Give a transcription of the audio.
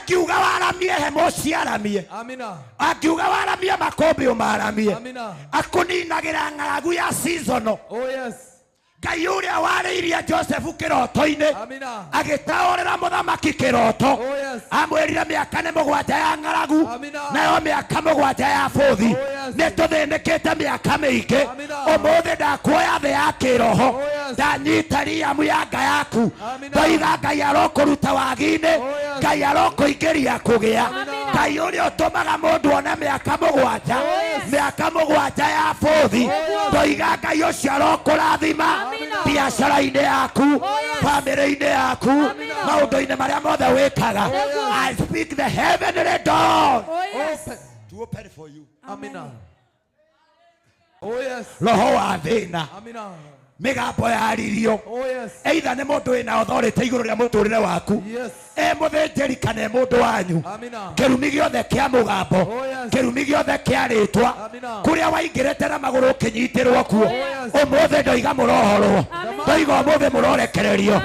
Akiuga waramie hemo ciaramie. Amina. Akiuga waramie makombe umaramie. Amina. Akuninagira ng'aragu ya seasono. Oh yes. Ngai uria wariirie Joseph kiroto-ini. Amina. Agitaorera muthamaki kiroto. Oh yes. Amwirire miaka ni mugwanja ya ng'aragu. Amina. Nayo miaka mugwanja ya buthi. Oh yes. Ni tuthinikite miaka miingi. Amina. Umuthi ndakuoya thi ya kiroho. Oh yes. Ndanyita riamu ya nga yaku. Amina. Ndoiga Ngai arokuruta wagi-ini. Oh yes. Ngai arokuingiria kugia. Amina. Ngai uria utumaga mundu one miaka mugwanja. Oh yes. Miaka mugwanja ya buthi. Oh yes. Ndoiga Ngai ucio arokurathima. Biashara-ini yaku, family-ini yaku, maundu-ini maria mothe wikaga. I speak the heavenly door. Oh yes. To open for you. Amina. Oh yes. Roho wa thina. Amina. Migambo ya ririo. Oh yes. Either ni mundu wina authority iguru ria muturire waku. Yes. Muthinjiri kana mundu wanyu. Amina. Kirumi giothe kia mugambo. Oh yes. Kirumi giothe kia ritwa. Amina. Kuria waingirite na maguru kinyitirwo kuo. Oh yes. Umuthi ndoiga murohorwo. Ndoiga umuthi murorekererio.